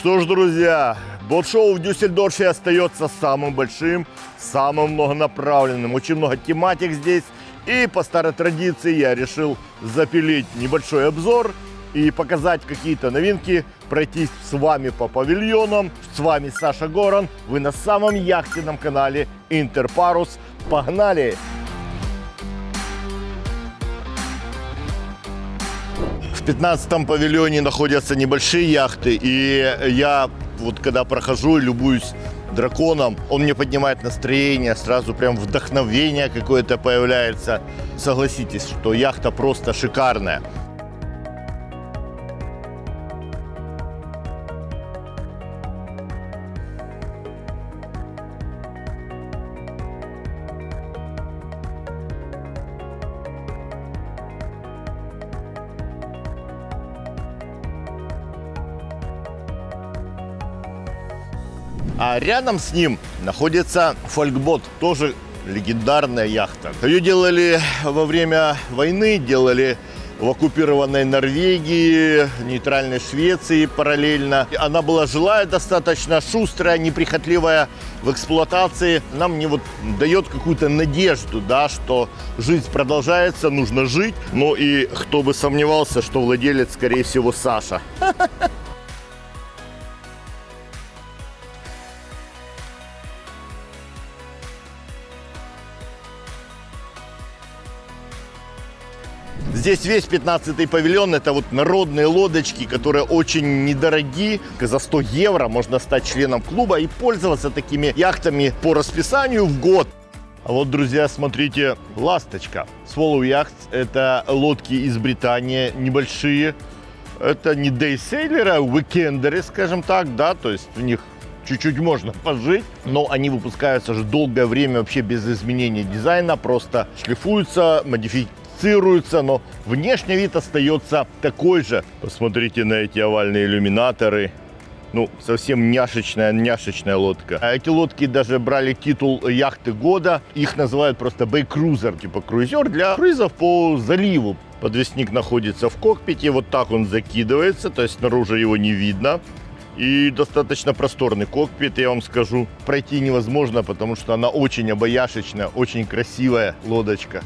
Что ж, друзья, бот-шоу в Дюссельдорфе остается самым большим, самым многонаправленным. Очень много тематик здесь. И по старой традиции я решил запилить небольшой обзор и показать какие-то новинки, пройтись с вами по павильонам. С вами Саша Горан. Вы на самом яхтенном канале Интерпарус. Погнали! В 15-м павильоне находятся небольшие яхты, и я вот когда прохожу и любуюсь драконом, он мне поднимает настроение, сразу прям вдохновение какое-то появляется. Согласитесь, что яхта просто шикарная. А рядом с ним находится Фолькбот, тоже легендарная яхта. Ее делали во время войны, делали в оккупированной Норвегии, нейтральной Швеции параллельно. Она была жилая, достаточно шустрая, неприхотливая в эксплуатации. Нам не вот дает какую-то надежду, да, что жизнь продолжается, нужно жить. Ну и кто бы сомневался, что владелец, скорее всего, Саша. Здесь весь 15-й павильон – это вот народные лодочки, которые очень недороги. За 100 евро можно стать членом клуба и пользоваться такими яхтами по расписанию в год. А вот, друзья, смотрите, «Ласточка». Swallow Yachts – это лодки из Британии, небольшие. Это не дейсейлеры, а уикендеры, скажем так, да, то есть в них чуть-чуть можно пожить, но они выпускаются же долгое время вообще без изменения дизайна, просто шлифуются, модифицируются, но внешний вид остается такой же. Посмотрите на эти овальные иллюминаторы. Ну, совсем няшечная лодка. А эти лодки даже брали титул яхты года. Их называют просто бэй-крузер, типа круизер для круизов по заливу. Подвесник находится в кокпите, вот так он закидывается, то есть снаружи его не видно. И достаточно просторный кокпит, я вам скажу. Пройти невозможно, потому что она очень обаяшечная, очень красивая лодочка.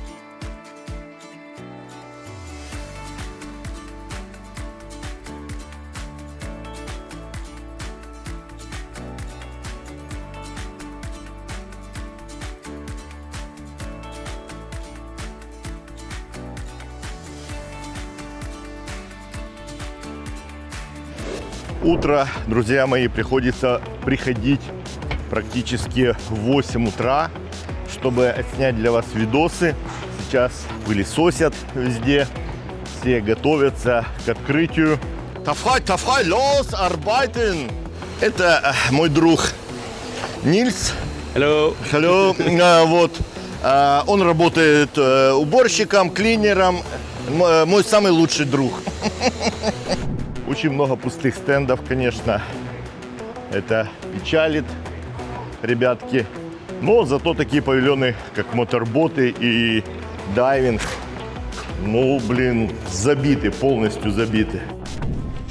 Утро, друзья мои, приходится приходить практически в 8 утра, чтобы отснять для вас видосы. Сейчас пылесосят везде, все готовятся к открытию. Тафай, los, arbeiten! Это мой друг Нильс. Hello. Вот. Он работает уборщиком, клинером. Мой самый лучший друг. Очень много пустых стендов, конечно. Это печалит, ребятки. Но зато такие павильоны, как моторботы и дайвинг, ну, блин, забиты, полностью забиты.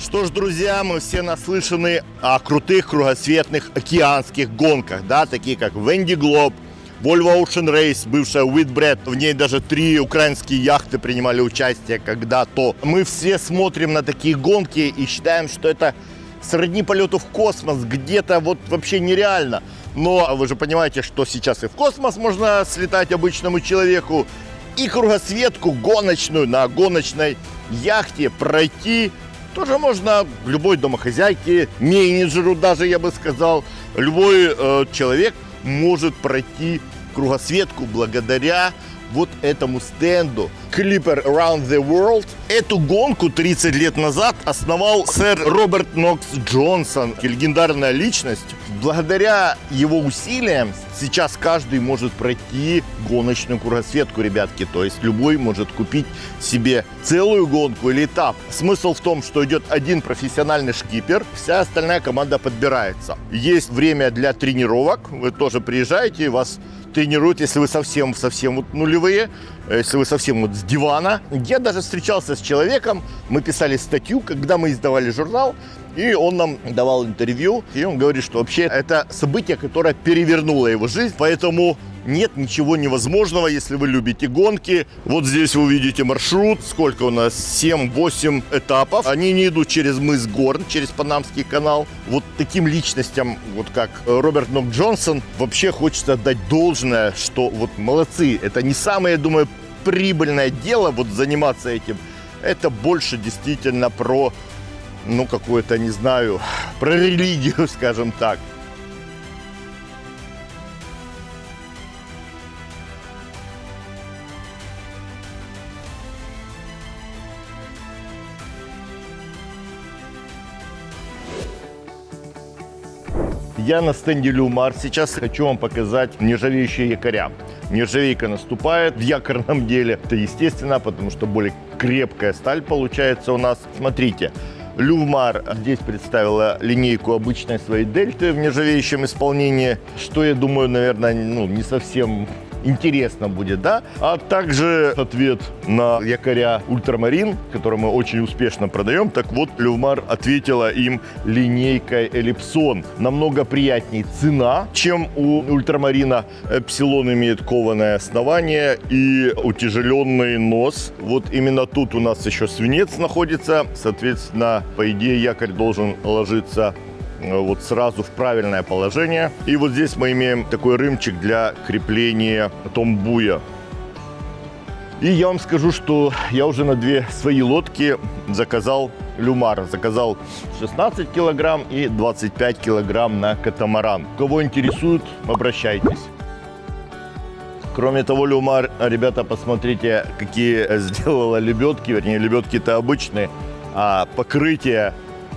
Что ж, друзья, мы все наслышаны о крутых кругосветных океанских гонках, да, такие как Vendée Globe, Volvo Ocean Race, бывшая Whitbread, в ней даже 3 украинские яхты принимали участие когда-то. Мы все смотрим на такие гонки и считаем, что это сродни полету в космос, где-то вот вообще нереально. Но вы же понимаете, что сейчас и в космос можно слетать обычному человеку, и кругосветку гоночную на гоночной яхте пройти тоже можно любой домохозяйке, менеджеру даже, я бы сказал. Любой человек может пройти кругосветку благодаря вот этому стенду Clipper Around the World. Эту гонку 30 лет назад основал сэр Роберт Нокс Джонсон, легендарная личность. Благодаря его усилиям сейчас каждый может пройти гоночную кругосветку, ребятки. То есть любой может купить себе целую гонку или этап. Смысл в том, что идет один профессиональный шкипер, вся остальная команда подбирается. Есть время для тренировок, вы тоже приезжаете, вас тренирует, если вы совсем вот нулевые, если вы совсем вот с дивана. Я даже встречался с человеком, мы писали статью, когда мы издавали журнал, и он нам давал интервью, и он говорит, что вообще это событие, которое перевернуло его жизнь, поэтому нет ничего невозможного, если вы любите гонки. Вот здесь вы увидите маршрут, сколько у нас, 7-8 этапов. Они не идут через мыс Горн, через Панамский канал. Вот таким личностям, вот как Роберт Нок Джонсон, вообще хочется отдать должное, что вот молодцы. Это не самое, я думаю, прибыльное дело, вот заниматься этим. Это больше действительно про, ну, какое-то, не знаю, про религию, скажем так. Я на стенде Люмар. Сейчас хочу вам показать нержавеющие якоря. Нержавейка наступает в якорном деле. Это естественно, потому что более крепкая сталь получается у нас. Смотрите, Люмар здесь представила линейку обычной своей дельты в нержавеющем исполнении, что, я думаю, наверное, не совсем интересно будет, да? А также ответ на якоря Ультрамарин, который мы очень успешно продаем. Так вот, Люмар ответила им линейкой Элипсон. Намного приятнее цена, чем у Ультрамарина. Эпсилон имеет кованое основание и утяжеленный нос. Вот именно тут у нас еще свинец находится. Соответственно, по идее, якорь должен ложиться вот сразу в правильное положение. И вот здесь мы имеем такой рымчик для крепления томбуя. И я вам скажу, что я уже на 2 свои лодки заказал Люмар. Заказал 16 килограмм и 25 килограмм на катамаран. Кого интересует, обращайтесь. Кроме того, Люмар, ребята, посмотрите, какие сделала лебедки. Вернее, лебедки-то обычные, а покрытие,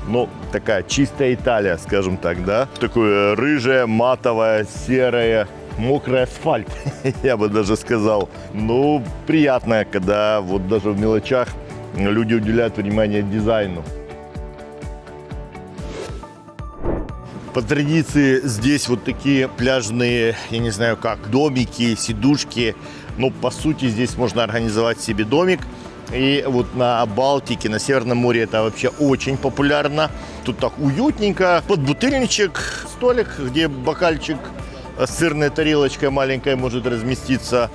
ну, такая чистая Италия, скажем так, да. Такое рыжее, матовое, серое, мокрый асфальт, я бы даже сказал. Ну, приятно, когда вот даже в мелочах люди уделяют внимание дизайну. По традиции здесь вот такие пляжные, я не знаю как, домики, сидушки. Ну, по сути, здесь можно организовать себе домик. И вот на Балтике, на Северном море это вообще очень популярно. Тут так уютненько. Подбутыльничек, столик, где бокальчик с сырной тарелочкой маленькой может разместиться.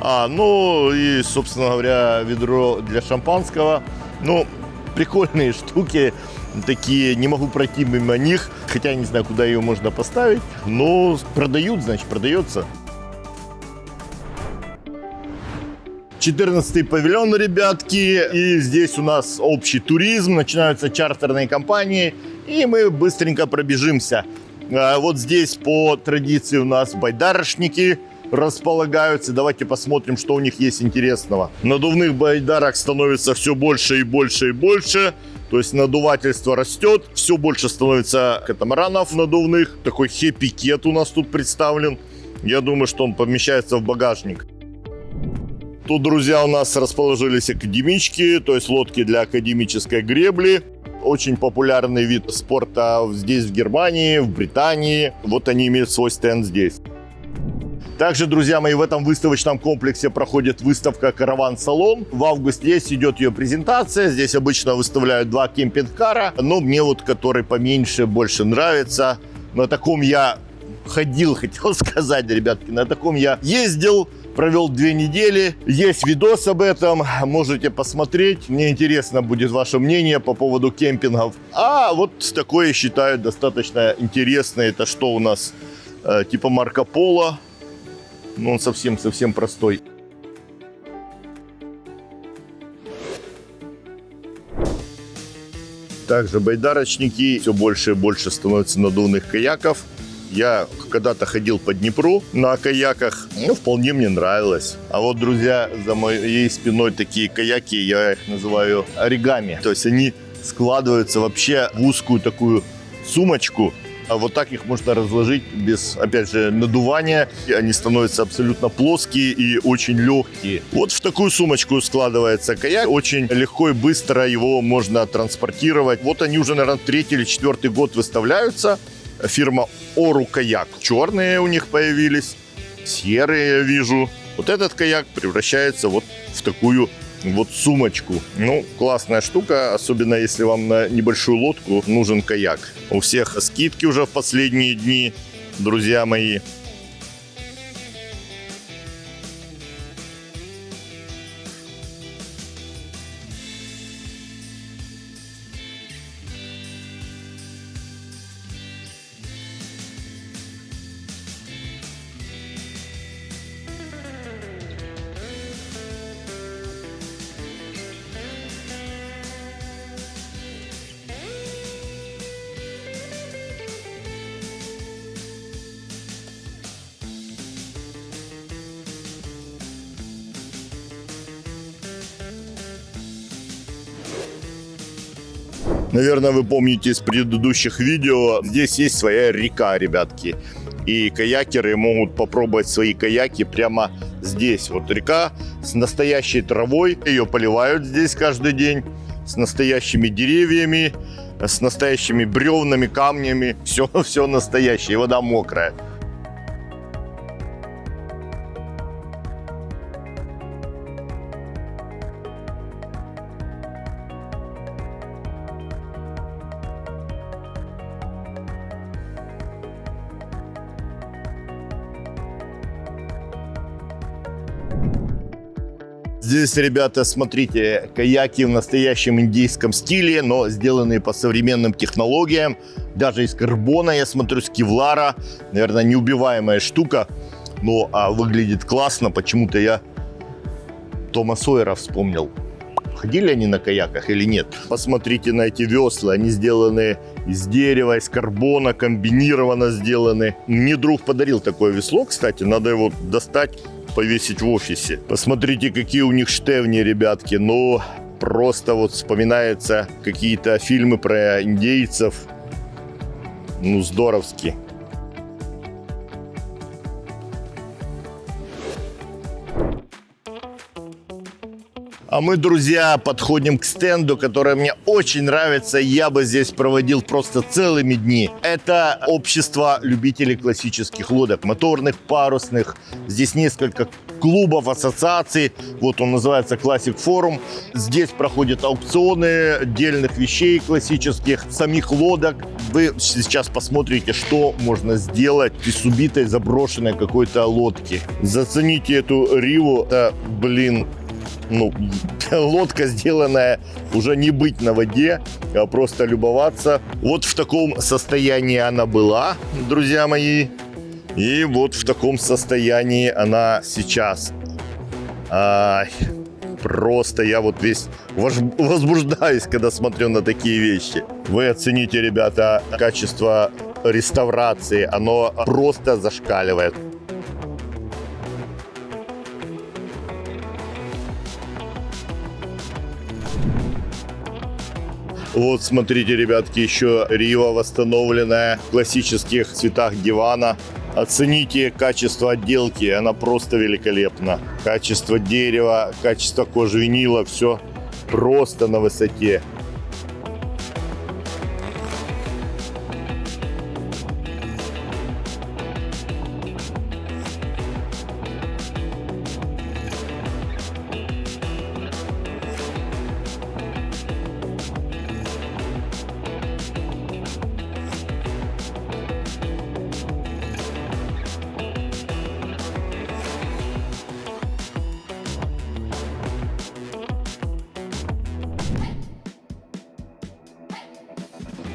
Ну и, собственно говоря, ведро для шампанского. Ну, прикольные штуки такие, не могу пройти мимо них. Хотя я не знаю, куда ее можно поставить. Но продают, значит, продается. 14-й павильон, ребятки, и здесь у нас общий туризм, начинаются чартерные компании, и мы быстренько пробежимся. Вот здесь по традиции у нас байдарочники располагаются. Давайте посмотрим, что у них есть интересного. Надувных байдарок становится все больше и больше и больше, то есть надувательство растет, все больше становится катамаранов надувных. Такой хэппи-кет у нас тут представлен. Я думаю, что он помещается в багажник. Тут, друзья, у нас расположились академички, то есть лодки для академической гребли. Очень популярный вид спорта здесь, в Германии, в Британии. Вот они имеют свой стенд здесь. Также, друзья мои, в этом выставочном комплексе проходит выставка «Караван-салон». В августе здесь идет ее презентация. Здесь обычно выставляют 2 кемпинг-кара. Но мне вот который поменьше больше нравится. На таком я ходил, хотел сказать, ребятки. На таком я ездил. Провел 2 недели. Есть видос об этом. Можете посмотреть. Мне интересно будет ваше мнение по поводу кемпингов. А вот такое, считаю, достаточно интересное. Это что у нас? Типа Марко Поло. Но он совсем простой. Также байдарочники. Все больше и больше становится надувных каяков. Я когда-то ходил по Днепру на каяках, вполне мне нравилось. А вот, друзья, за моей спиной такие каяки, я их называю оригами. То есть они складываются вообще в узкую такую сумочку. А вот так их можно разложить без, опять же, надувания. Они становятся абсолютно плоские и очень легкие. Вот в такую сумочку складывается каяк. Очень легко и быстро его можно транспортировать. Вот они уже, наверное, 3-й или 4-й год выставляются. Фирма Ору Каяк. Черные у них появились. серые я вижу. Вот этот каяк превращается вот в такую вот сумочку. Ну, классная штука, особенно если вам на небольшую лодку нужен каяк. У всех скидки уже в последние дни, друзья мои. Наверное, вы помните из предыдущих видео, здесь есть своя река, ребятки. И каякеры могут попробовать свои каяки прямо здесь. Вот река с настоящей травой, ее поливают здесь каждый день, с настоящими деревьями, с настоящими бревнами, камнями. Все настоящее, вода мокрая. Здесь, ребята, смотрите, каяки в настоящем индийском стиле, но сделанные по современным технологиям. Даже из карбона, я смотрю, с кевлара. Наверное, неубиваемая штука, но выглядит классно. Почему-то я Тома Сойера вспомнил. Ходили они на каяках или нет? Посмотрите на эти весла. Они сделаны из дерева, из карбона, комбинированно сделаны. Мне друг подарил такое весло, кстати. Надо его достать, повесить в офисе. Посмотрите, какие у них штевни, ребятки. Ну, просто вот вспоминаются какие-то фильмы про индейцев. Ну, здоровски. А мы, друзья, подходим к стенду, который мне очень нравится. Я бы здесь проводил просто целыми дни. Это общество любителей классических лодок, моторных, парусных. Здесь несколько клубов, ассоциаций. Вот он называется Classic Forum. Здесь проходят аукционы отдельных вещей классических, самих лодок. Вы сейчас посмотрите, что можно сделать из убитой, заброшенной какой-то лодки. Зацените эту риву. Это, блин... Ну, лодка, сделанная уже не быть на воде, а просто любоваться. Вот в таком состоянии она была, друзья мои. И вот в таком состоянии она сейчас. Просто я вот весь возбуждаюсь, когда смотрю на такие вещи. Вы оцените, ребята, качество реставрации. Оно просто зашкаливает. Вот, смотрите, ребятки, еще рива восстановленная в классических цветах дивана. Оцените качество отделки, она просто великолепна. Качество дерева, качество кожи винила, все просто на высоте.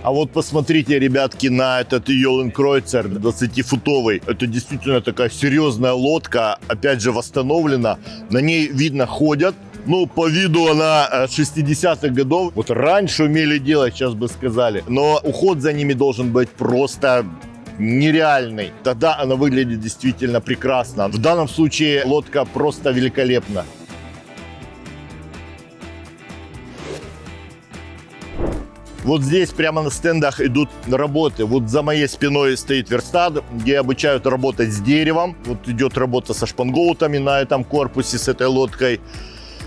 А вот посмотрите, ребятки, на этот Йолен Кройцер 20-футовый. Это действительно такая серьезная лодка, опять же восстановлена. На ней, видно, ходят. Ну, по виду она 60-х годов. Вот раньше умели делать, сейчас бы сказали. Но уход за ними должен быть просто нереальный. Тогда она выглядит действительно прекрасно. В данном случае лодка просто великолепна. Вот здесь прямо на стендах идут работы. Вот за моей спиной стоит верстат, где обучают работать с деревом. Вот идет работа со шпангоутами на этом корпусе с этой лодкой.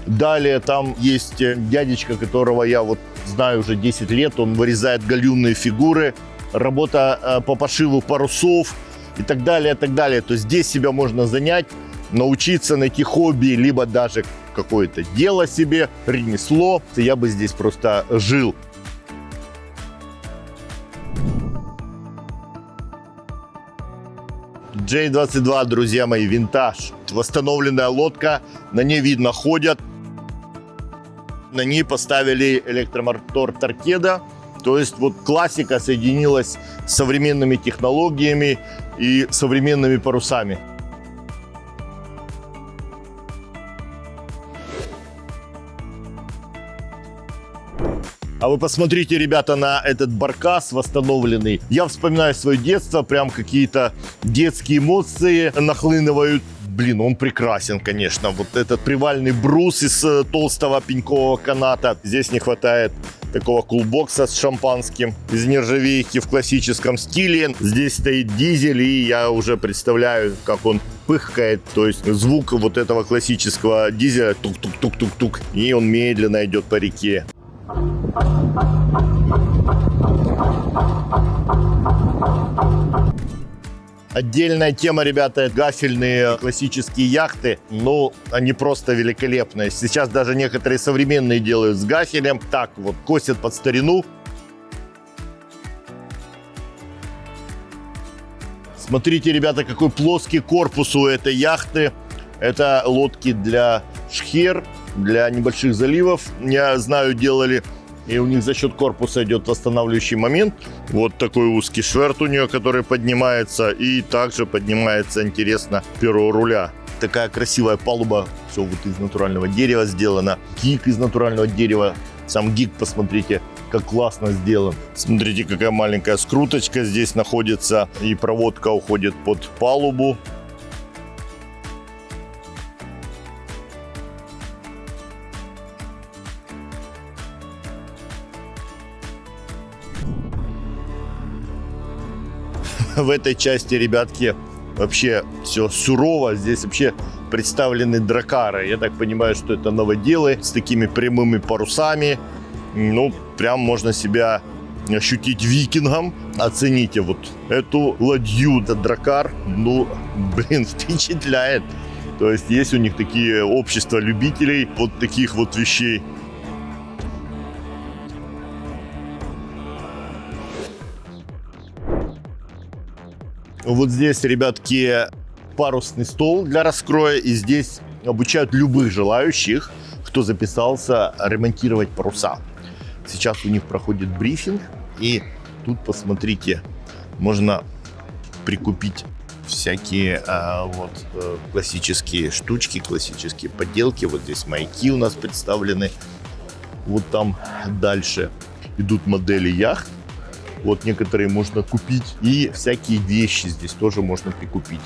Далее там есть дядечка, которого я вот знаю уже 10 лет. Он вырезает галюнные фигуры. Работа по пошиву парусов. и так далее, и так далее. То здесь себя можно занять, научиться, найти хобби, либо даже какое-то дело себе, ремесло. Я бы здесь просто жил. J22, друзья мои, винтаж. Восстановленная лодка, на ней видно ходят. На ней поставили электромотор Торпеда. То есть вот классика соединилась с современными технологиями и современными парусами. А вы посмотрите, ребята, на этот баркас восстановленный. Я вспоминаю свое детство, прям какие-то детские эмоции нахлынывают. Блин, он прекрасен, конечно. Вот этот привальный брус из толстого пенькового каната. Здесь не хватает такого кулбокса с шампанским из нержавейки в классическом стиле. Здесь стоит дизель, и я уже представляю, как он пыхкает. То есть звук вот этого классического дизеля тук-тук-тук-тук-тук. И он медленно идет по реке. Отдельная тема, ребята, гафельные классические яхты. Ну, они просто великолепные. Сейчас даже некоторые современные делают с гафелем. Так вот, косят под старину. Смотрите, ребята, какой плоский корпус у этой яхты. Это лодки для шхер, для небольших заливов. Я знаю, делали. И у них за счет корпуса идет восстанавливающий момент. Вот такой узкий шверт у нее, который поднимается. И также поднимается, интересно, перо руля. Такая красивая палуба. Все вот из натурального дерева сделано. Гик из натурального дерева. Сам гик, посмотрите, как классно сделан. Смотрите, какая маленькая скруточка здесь находится. И проводка уходит под палубу. В этой части, ребятки, вообще все сурово. Здесь вообще представлены дракары. Я так понимаю, что это новоделы с такими прямыми парусами. Ну, прям можно себя ощутить викингом. Оцените вот эту ладью. Это дракар, ну, блин, впечатляет. То есть у них такие общества любителей вот таких вот вещей. Вот здесь, ребятки, парусный стол для раскроя. И здесь обучают любых желающих, кто записался ремонтировать паруса. Сейчас у них проходит брифинг. И тут, посмотрите, можно прикупить всякие классические штучки, классические поделки. Вот здесь маяки у нас представлены. Вот там дальше идут модели яхт. Вот некоторые можно купить. И всякие вещи здесь тоже можно прикупить.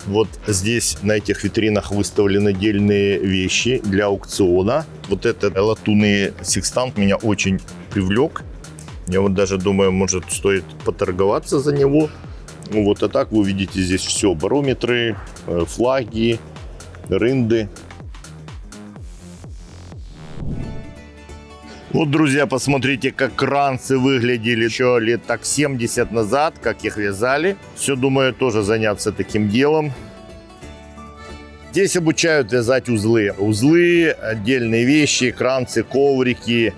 Вот здесь на этих витринах выставлены отдельные вещи для аукциона. Вот этот латунный секстант меня очень привлек. Я вот даже думаю, может, стоит поторговаться за него. Вот, а так вы увидите здесь все. Барометры, флаги, рынды. Вот, друзья, посмотрите, как кранцы выглядели еще лет так 70 назад, как их вязали. Все, думаю, тоже заняться таким делом. Здесь обучают вязать узлы. Узлы, отдельные вещи, кранцы, коврики.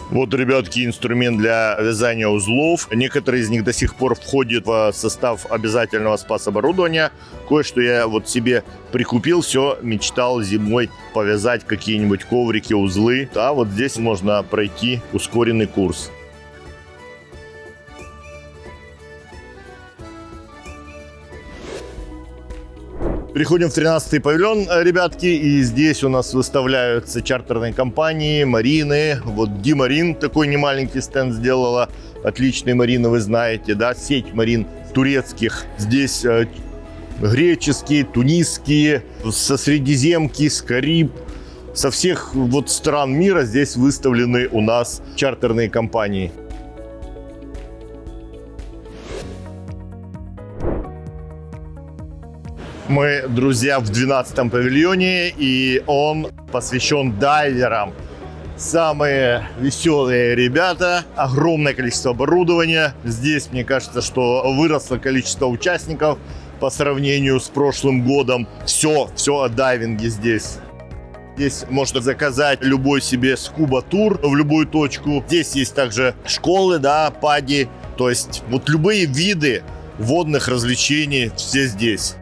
Вот, ребятки, инструмент для вязания узлов. Некоторые из них до сих пор входят в состав обязательного спасоборудования. Кое-что я вот себе прикупил, все мечтал зимой повязать какие-нибудь коврики, узлы. А вот здесь можно пройти ускоренный курс. Переходим в 13-й павильон, ребятки, и здесь у нас выставляются чартерные компании, марины. Вот Димарин такой немаленький стенд сделала. Отличные марины, вы знаете, да, сеть марин турецких. Здесь греческие, тунисские, со Средиземки, с Кариб. Со всех вот стран мира здесь выставлены у нас чартерные компании. Мы, друзья, в 12-м павильоне, и он посвящен дайверам. самые веселые ребята, огромное количество оборудования. Здесь, мне кажется, что выросло количество участников по сравнению с прошлым годом. Все о дайвинге здесь. Здесь можно заказать любой себе скуба-тур в любую точку. Здесь есть также школы, да, пади. То есть вот любые виды водных развлечений все здесь.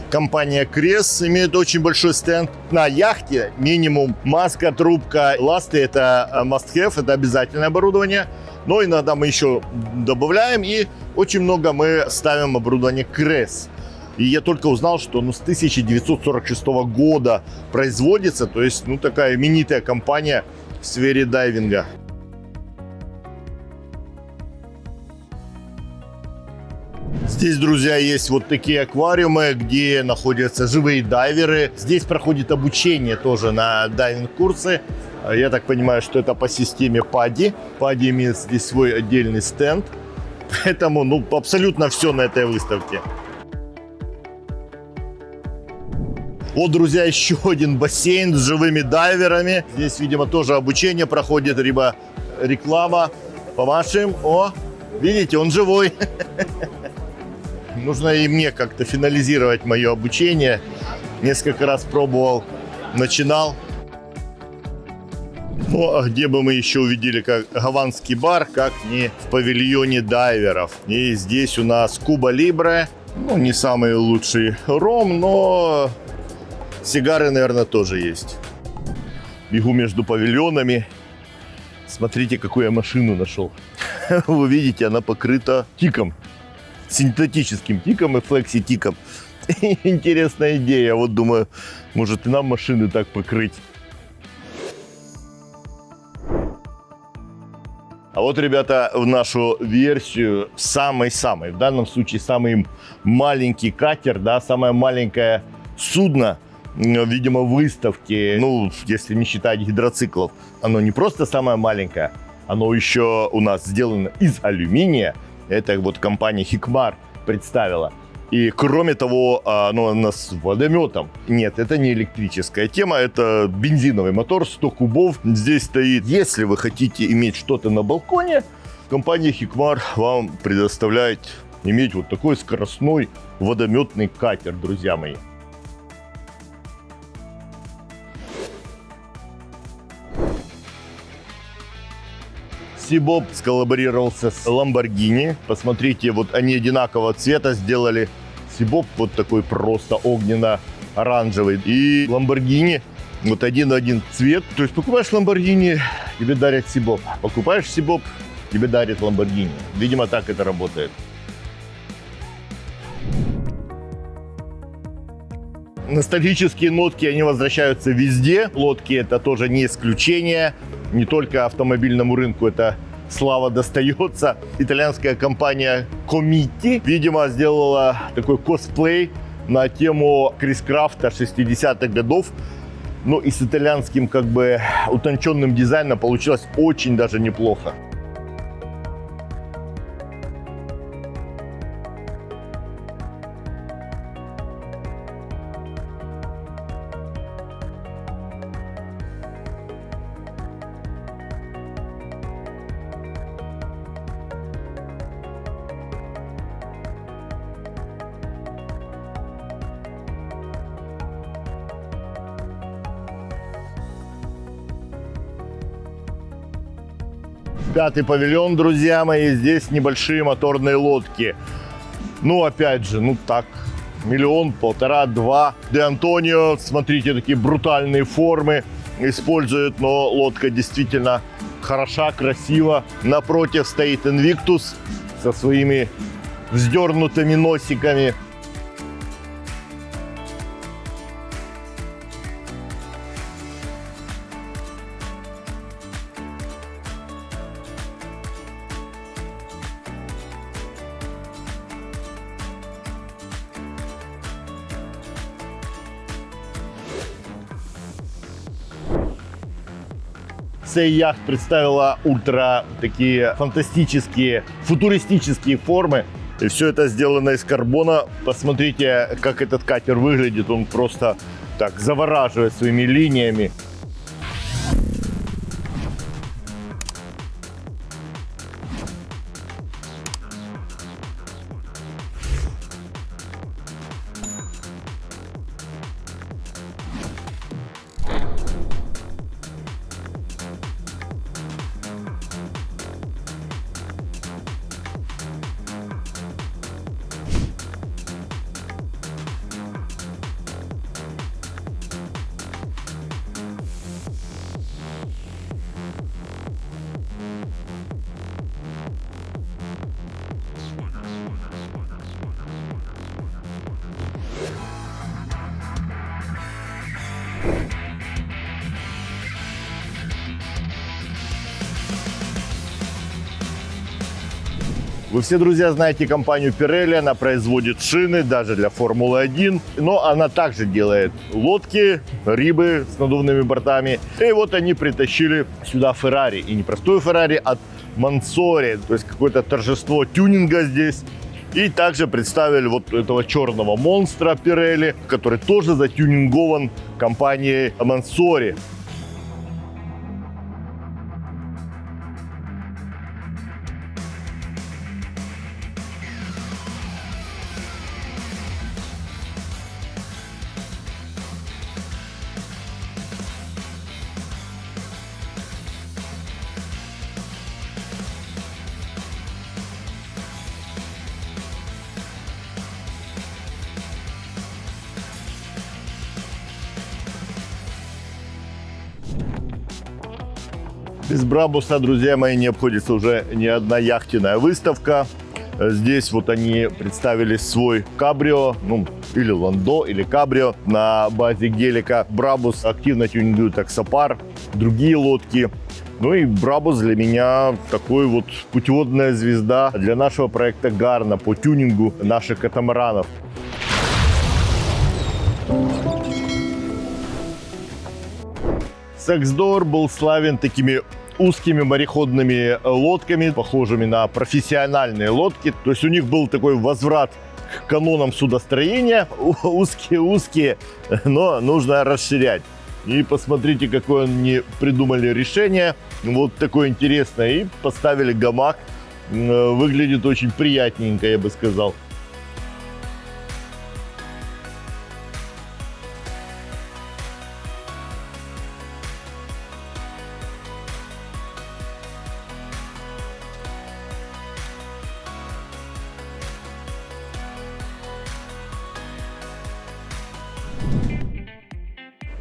Компания Крес имеет очень большой стенд. На яхте минимум маска, трубка, ласты — это must-have, это обязательное оборудование. Но иногда мы еще добавляем, и очень много мы ставим оборудование Крес. И я только узнал, что с 1946 года производится, то есть такая именитая компания в сфере дайвинга. Здесь, друзья, есть вот такие аквариумы, где находятся живые дайверы. Здесь проходит обучение тоже на дайвинг-курсы. Я так понимаю, что это по системе PADI. PADI имеет здесь свой отдельный стенд. Поэтому абсолютно все на этой выставке. Вот, друзья, еще один бассейн с живыми дайверами. Здесь, видимо, тоже обучение проходит, либо реклама. Помашем. О, видите, он живой. Нужно и мне как-то финализировать мое обучение. Несколько раз пробовал, начинал. А где бы мы еще увидели как гаванский бар, как не в павильоне дайверов. И здесь у нас Cuba Libre. Не самый лучший ром, но сигары, наверное, тоже есть. Бегу между павильонами. Смотрите, какую я машину нашел. Вы видите, она покрыта тиком. Синтетическим тиком и флекси-тиком. Интересная идея. Вот думаю, может и нам машины так покрыть. А вот, ребята, в нашу версию самый-самый, в данном случае самый маленький катер, да, самое маленькое судно, видимо, выставки, если не считать гидроциклов. Оно не просто самое маленькое, оно еще у нас сделано из алюминия. Это вот компания Hikmar представила. И кроме того, оно у нас с водометом. Нет, это не электрическая тема, это бензиновый мотор, 100 кубов. Здесь стоит. Если вы хотите иметь что-то на балконе, компания Hikmar вам предоставляет иметь вот такой скоростной водометный катер, друзья мои. Seabob сколлаборировался с Lamborghini. Посмотрите, вот они одинакового цвета сделали. Seabob вот такой просто огненно-оранжевый. И Lamborghini вот один в один цвет. То есть покупаешь Lamborghini, тебе дарят Seabob. Покупаешь Seabob, тебе дарят Lamborghini. Видимо, так это работает. Ностальгические нотки, они возвращаются везде. Лодки — это тоже не исключение. Не только автомобильному рынку эта слава достается. Итальянская компания Comiti, видимо, сделала такой косплей на тему Крис Крафта 60-х годов. И с итальянским утонченным дизайном получилось очень даже неплохо. Пятый павильон, друзья мои, здесь небольшие моторные лодки. Опять же, так, 1 миллион, 1,5, 2. Де Антонио, смотрите, такие брутальные формы используют, но лодка действительно хороша, красива. Напротив стоит Invictus со своими вздернутыми носиками. Сей яхт представила такие фантастические, футуристические формы. И все это сделано из карбона. Посмотрите, как этот катер выглядит. Он просто так завораживает своими линиями. Вы все, друзья, знаете компанию Pirelli, она производит шины даже для Формулы-1, но она также делает лодки, рибы с надувными бортами. И вот они притащили сюда Ferrari, и не простую Ferrari, а Mansory, то есть какое-то торжество тюнинга здесь. И также представили вот этого черного монстра Pirelli, который тоже затюнингован компанией Mansory. Без Брабуса, друзья мои, не обходится уже ни одна яхтенная выставка. Здесь вот они представили свой кабрио, ну, или ландо, или кабрио на базе гелика. Брабус активно тюнингует таксопар, другие лодки. Ну и Брабус для меня такой вот путеводная звезда для нашего проекта Гарна по тюнингу наших катамаранов. Саксдор был славен такими узкими мореходными лодками, похожими на профессиональные лодки. То есть у них был такой возврат к канонам судостроения. Узкие-узкие, но нужно расширять. И посмотрите, какое они придумали решение. Вот такое интересное. И поставили гамак. Выглядит очень приятненько, я бы сказал.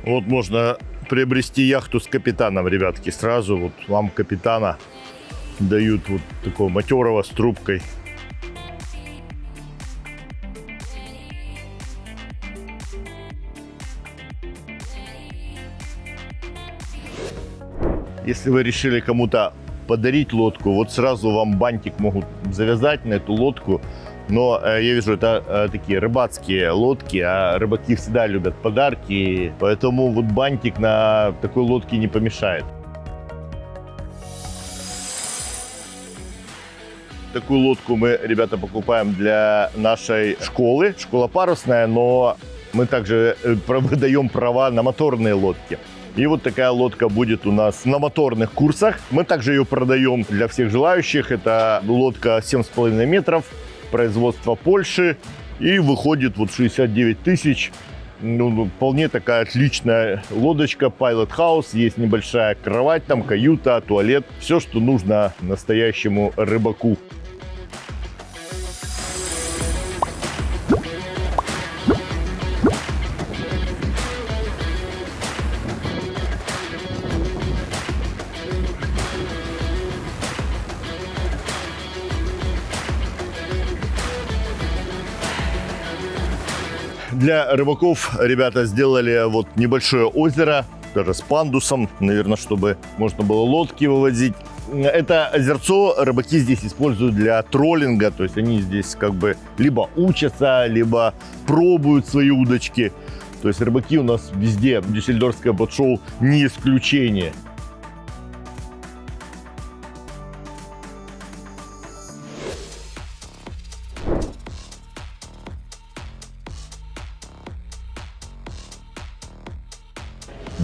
Вот можно приобрести яхту с капитаном, ребятки. Сразу вот вам капитана дают вот такого матерого с трубкой. Если вы решили кому-то подарить лодку, вот сразу вам бантик могут завязать на эту лодку. Но я вижу, это такие рыбацкие лодки, а рыбаки всегда любят подарки, поэтому вот бантик на такой лодке не помешает. Такую лодку мы, ребята, покупаем для нашей школы. Школа парусная, но мы также выдаем права на моторные лодки. И вот такая лодка будет у нас на моторных курсах. Мы также ее продаем для всех желающих. Это лодка 7,5 метров. Производство Польши, и выходит вот 69 тысяч. Ну, вполне такая отличная лодочка, Pilot House, есть небольшая кровать, там каюта, туалет, все, что нужно настоящему рыбаку. Для рыбаков ребята сделали вот небольшое озеро, даже с пандусом, наверное, чтобы можно было лодки вывозить. Это озерцо рыбаки здесь используют для троллинга, то есть они здесь как бы либо учатся, либо пробуют свои удочки. То есть рыбаки у нас везде, Дюссельдорфское бот-шоу не исключение.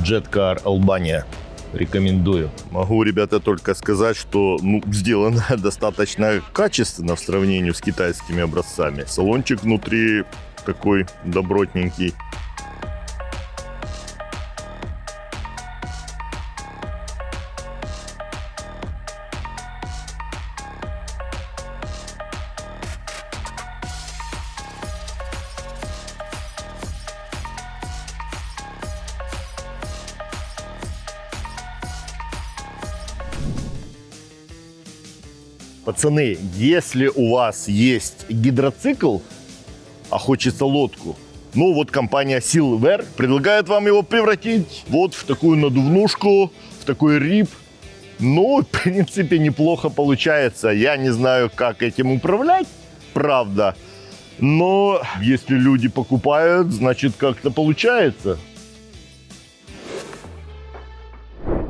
Jetcar Albania. Рекомендую. Могу, ребята, только сказать, что сделано достаточно качественно в сравнении с китайскими образцами. Салончик внутри такой добротненький. Пацаны, если у вас есть гидроцикл, а хочется лодку, ну вот компания Silver предлагает вам его превратить вот в такую надувнушку, в такой рип. Ну, в принципе, неплохо получается. Я не знаю, как этим управлять, правда. Но если люди покупают, значит, как-то получается.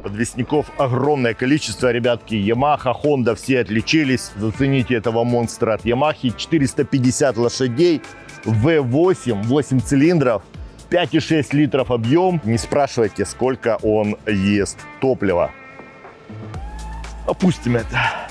Подвесников огромное количество, ребятки. Yamaha, Honda, все отличились. Зацените этого монстра от Yamaha. 450 лошадей, V8, 8 цилиндров, 5,6 литров объем. Не спрашивайте, сколько он ест топлива. Опустим это.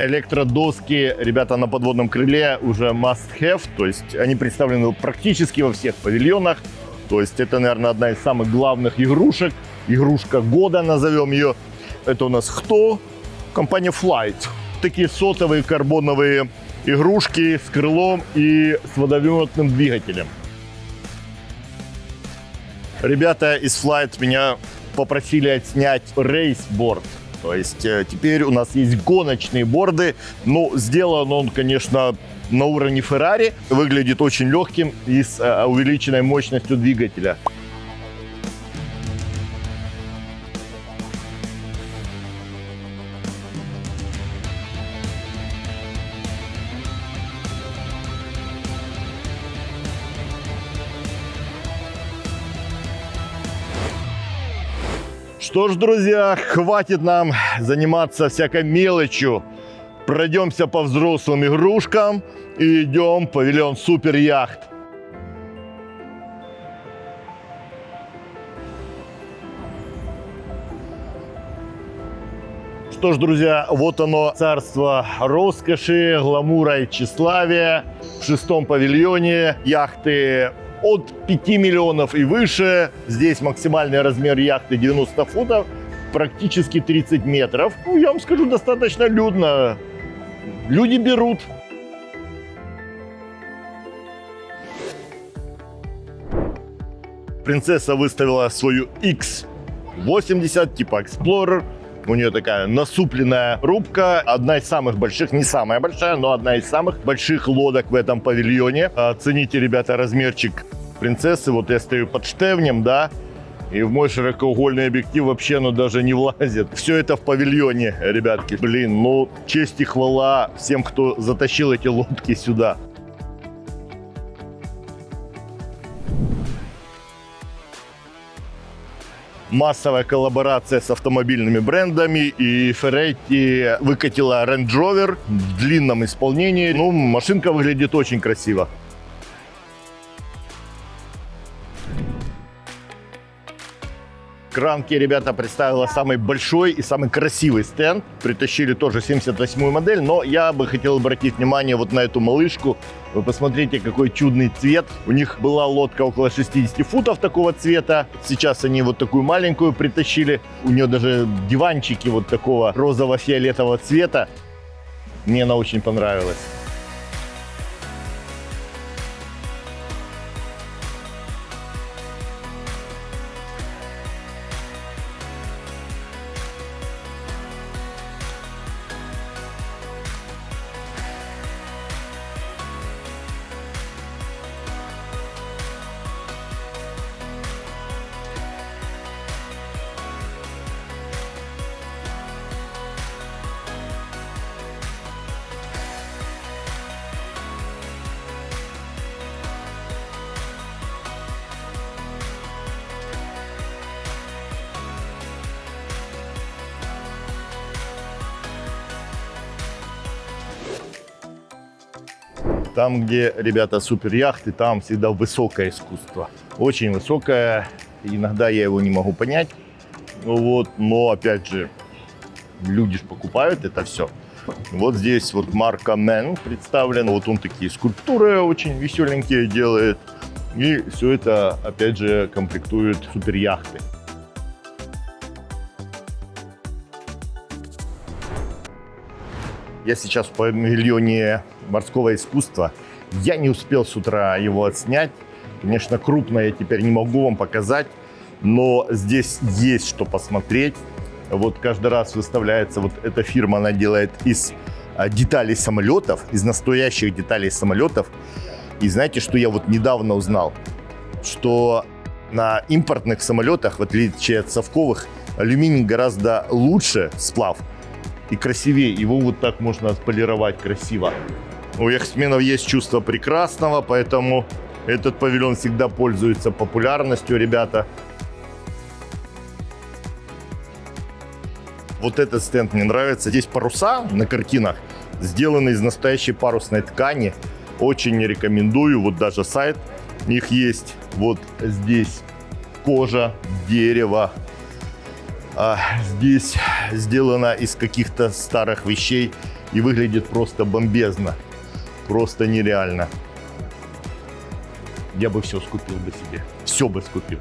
Электродоски, ребята, на подводном крыле уже must have, то есть они представлены практически во всех павильонах. То есть это, наверное, одна из самых главных игрушек. Игрушка года, назовем ее. Это у нас кто? Компания Flight. Такие сотовые карбоновые игрушки с крылом и с водометным двигателем. Ребята из Flight меня попросили отснять рейсборд. То есть теперь у нас есть гоночные борды. Но сделан он, конечно, на уровне Ferrari. Выглядит очень легким и с увеличенной мощностью двигателя. Что ж, друзья, хватит нам заниматься всякой мелочью. Пройдемся по взрослым игрушкам и идем в павильон Супер Яхт. Что ж, друзья, вот оно, царство роскоши, гламура и тщеславия. В 6-м павильоне яхты от 5 миллионов и выше. Здесь максимальный размер яхты 90 футов, практически 30 метров. Ну, я вам скажу, достаточно людно. Люди берут. Принцесса выставила свою X80, типа Explorer. У нее такая насупленная рубка. Одна из самых больших, не самая большая, но одна из самых больших лодок в этом павильоне. Оцените, ребята, размерчик принцессы. Вот я стою под штевнем, да, и в мой широкоугольный объектив вообще оно даже не влазит. Все это в павильоне, ребятки. Блин, ну честь и хвала всем, кто затащил эти лодки сюда. Массовая коллаборация с автомобильными брендами, и Ferretti выкатила Range Rover в длинном исполнении. Ну, машинка выглядит очень красиво. Кранки, ребята, представила самый большой и самый красивый стенд. Притащили тоже 78-ю модель, но я бы хотел обратить внимание вот на эту малышку. Вы посмотрите, какой чудный цвет. У них была лодка около 60 футов такого цвета. Сейчас они вот такую маленькую притащили. У нее даже диванчики вот такого розово-фиолетового цвета. Мне она очень понравилась. Там, где, ребята, суперяхты, там всегда высокое искусство. Очень высокое. Иногда я его не могу понять. Вот. Но, опять же, люди же покупают это все. Вот здесь вот марка Мэн представлена. Вот он такие скульптуры очень веселенькие делает. И все это, опять же, комплектует суперяхты. Я сейчас в павильоне морского искусства. Я не успел с утра его отснять. Конечно, крупно я теперь не могу вам показать, но здесь есть что посмотреть. Вот каждый раз выставляется, вот эта фирма, она делает из деталей самолетов, из настоящих деталей самолетов. И знаете, что я вот недавно узнал? Что на импортных самолетах, в отличие от совковых, алюминий гораздо лучше сплав и красивее. Его вот так можно отполировать красиво. У яхтсменов есть чувство прекрасного, поэтому этот павильон всегда пользуется популярностью, ребята. Вот этот стенд мне нравится. Здесь паруса на картинах сделаны из настоящей парусной ткани. Очень рекомендую. Вот даже сайт у них есть. Вот здесь кожа, дерево. Здесь сделано из каких-то старых вещей и выглядит просто бомбезно. Просто нереально. Я бы все скупил бы себе. Все бы скупил.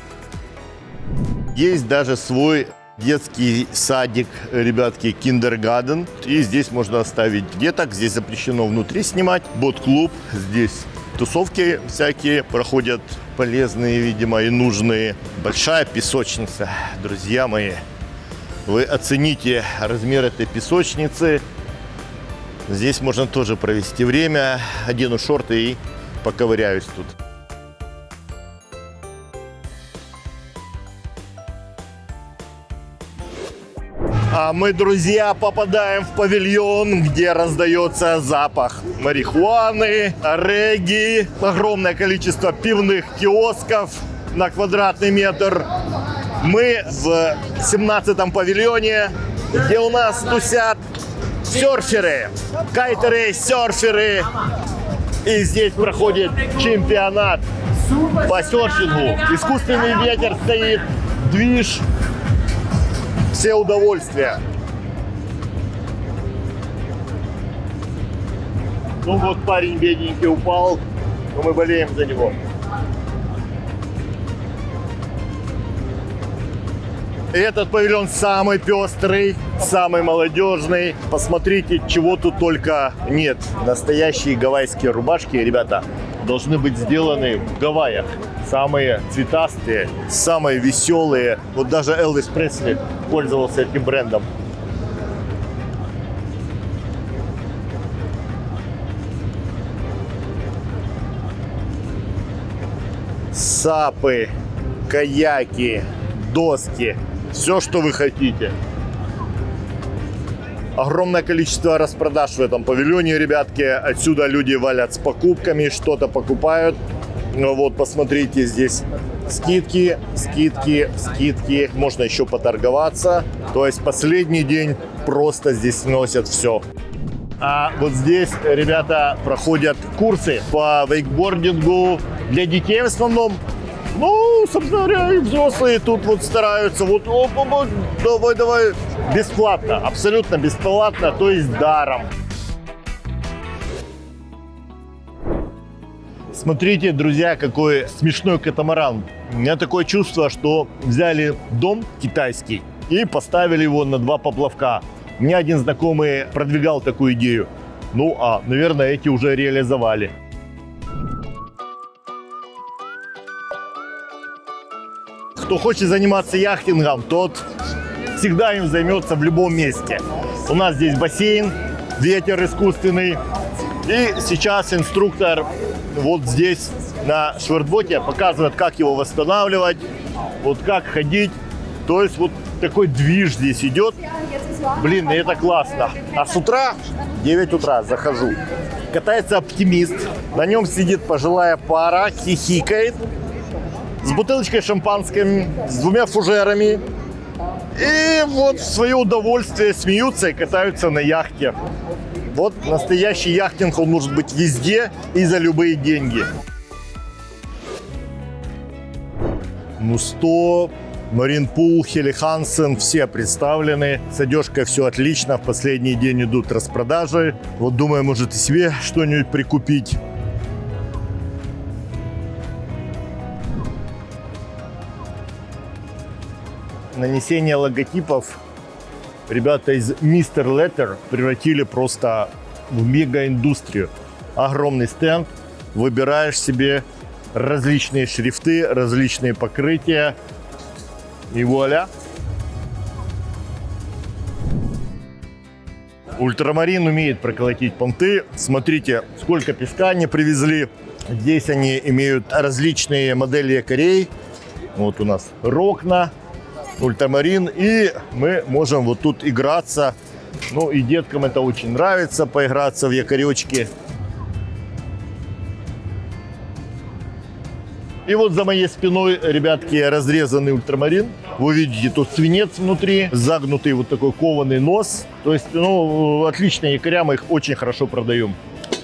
Есть даже свой детский садик, ребятки, киндергарден. И здесь можно оставить деток. Здесь запрещено внутри снимать. Бот-клуб. Здесь тусовки всякие проходят, полезные, видимо, и нужные. Большая песочница, друзья мои. Вы оцените размер этой песочницы. Здесь можно тоже провести время. Одену шорты и поковыряюсь тут. А мы, друзья, попадаем в павильон, где раздается запах марихуаны, регги, огромное количество пивных киосков на квадратный метр. Мы в 17-м павильоне, где у нас тусят серферы, кайтеры, серферы. И здесь проходит чемпионат по серфингу. Искусственный ветер стоит, движ, все удовольствия. Ну вот парень бедненький упал, но мы болеем за него. Этот павильон самый пестрый, самый молодежный. Посмотрите, чего тут только нет. Настоящие гавайские рубашки, ребята, должны быть сделаны в Гавайях. Самые цветастые, самые веселые. Вот даже Элвис Пресли пользовался этим брендом. Сапы, каяки, доски. Все, что вы хотите. Огромное количество распродаж в этом павильоне, ребятки. Отсюда люди валят с покупками, что-то покупают. Ну вот, посмотрите, здесь скидки, скидки, скидки. Можно еще поторговаться. То есть последний день просто здесь сносят все. А вот здесь, ребята, проходят курсы по вейкбордингу для детей в основном. Ну, собственно говоря, и взрослые тут вот стараются. Вот, давай, давай. Бесплатно, абсолютно бесплатно, то есть даром. Смотрите, друзья, какой смешной катамаран. У меня такое чувство, что взяли дом китайский и поставили его на два поплавка. У меня один знакомый продвигал такую идею. Ну, наверное, эти уже реализовали. Кто хочет заниматься яхтингом, тот всегда им займется в любом месте. У нас здесь бассейн, ветер искусственный. И сейчас инструктор вот здесь на швертботе показывает, как его восстанавливать, вот как ходить. То есть вот такой движ здесь идет. Блин, это классно. А с утра, 9 утра, захожу. Катается оптимист. На нем сидит пожилая пара, хихикает. С бутылочкой шампанским, с двумя фужерами. И вот в свое удовольствие смеются и катаются на яхте. Вот настоящий яхтинг, он может быть везде и за любые деньги. Мусто, Маринпул, Хели Хансен, все представлены. С одежкой все отлично. В последний день идут распродажи. Вот думаю, может и себе что-нибудь прикупить. Нанесение логотипов ребята из Mr. Letter превратили просто в мегаиндустрию. Огромный стенд. Выбираешь себе различные шрифты, различные покрытия. И вуаля! Ультрамарин умеет проколотить понты. Смотрите, сколько песка они привезли. Здесь они имеют различные модели якорей. Вот у нас Рокна, Ультрамарин. И мы можем вот тут играться. Ну и деткам это очень нравится, поиграться в якоречки. И вот за моей спиной, ребятки, разрезанный ультрамарин. Вы видите, тут свинец внутри, загнутый вот такой кованый нос. То есть, ну, отличные якоря, мы их очень хорошо продаем.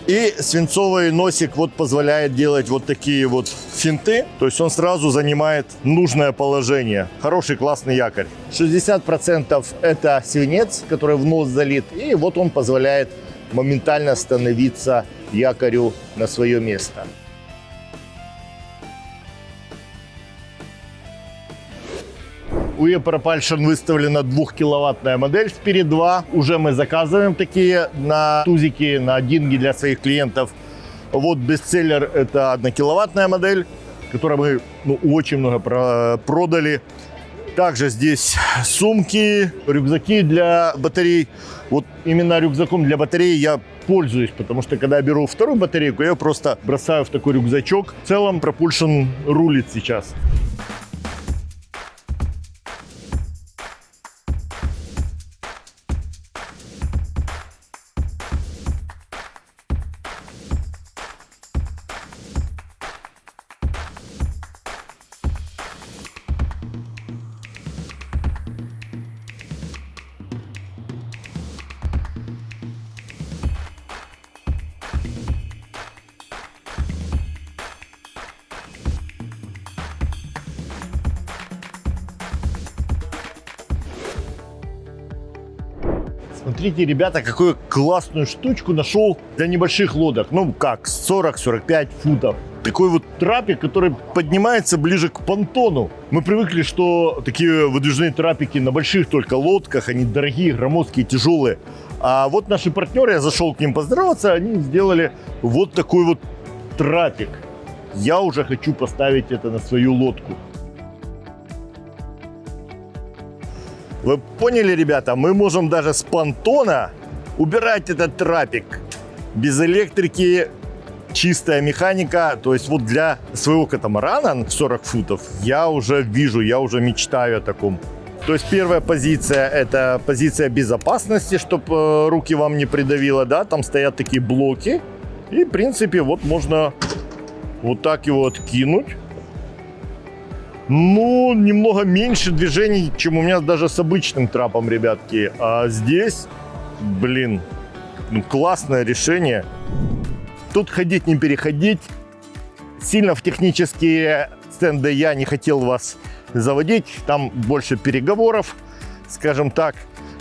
И свинцовый носик вот позволяет делать вот такие вот финты. То есть он сразу занимает нужное положение. Хороший, классный якорь. 60% это свинец, который в нос залит. И вот он позволяет моментально становиться якорю на свое место. У E-Propulsion выставлена 2-киловаттная модель Spirit 2. Уже мы заказываем такие на тузики, на динги для своих клиентов. Вот бестселлер — это 1-киловаттная модель, которую мы очень много продали. Также здесь сумки, рюкзаки для батарей. Вот именно рюкзаком для батареи я пользуюсь, потому что когда я беру вторую батарейку, я ее просто бросаю в такой рюкзачок. В целом Propulsion рулит сейчас. Смотрите, ребята, какую классную штучку нашел для небольших лодок. Ну как, 40-45 футов. Такой вот трапик, который поднимается ближе к понтону. Мы привыкли, что такие выдвижные трапики на больших только лодках, они дорогие, громоздкие, тяжелые. А вот наши партнеры, я зашел к ним поздороваться, они сделали вот такой вот трапик. Я уже хочу поставить это на свою лодку. Вы поняли, ребята, мы можем даже с понтона убирать этот трапик. Без электрики, чистая механика. То есть вот для своего катамарана 40 футов я уже вижу, я уже мечтаю о таком. То есть первая позиция — это позиция безопасности, чтобы руки вам не придавило, да, там стоят такие блоки. И в принципе вот можно вот так его откинуть. Ну, немного меньше движений, чем у меня даже с обычным трапом, ребятки. А здесь, блин, ну, классное решение. Тут ходить не переходить. Сильно в технические стенды я не хотел вас заводить. Там больше переговоров, скажем так.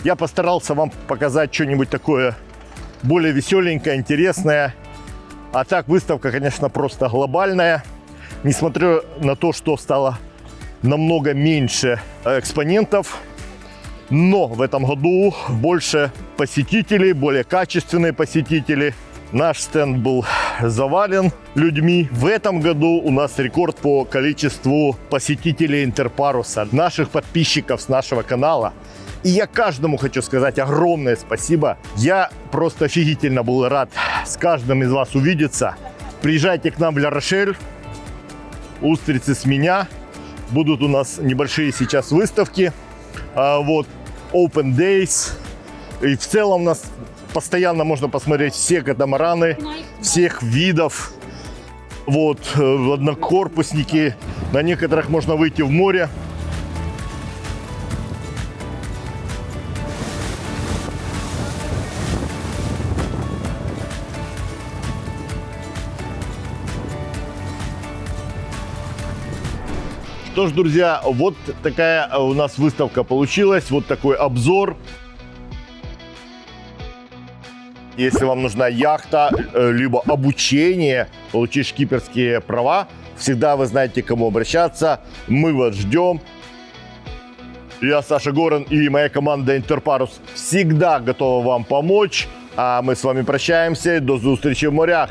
Я постарался вам показать что-нибудь такое более веселенькое, интересное. А так, выставка, конечно, просто глобальная. Несмотря на то, что стало намного меньше экспонентов, но в этом году больше посетителей, более качественные посетители. Наш стенд был завален людьми. В этом году у нас рекорд по количеству посетителей Интерпаруса, наших подписчиков с нашего канала. И я каждому хочу сказать огромное спасибо. Я просто офигительно был рад с каждым из вас увидеться. Приезжайте к нам в Ля-Рошель. Устрицы с меня. Будут у нас небольшие сейчас выставки. Вот, Open Days. И в целом у нас постоянно можно посмотреть все катамараны, всех видов. Вот, однокорпусники. На некоторых можно выйти в море. Что ж, друзья, вот такая у нас выставка получилась, вот такой обзор. Если вам нужна яхта, либо обучение, получить шкиперские права, всегда вы знаете, к кому обращаться. Мы вас ждем. Я, Саша Горин, и моя команда Интерпарус всегда готова вам помочь. А мы с вами прощаемся. До встречи в морях.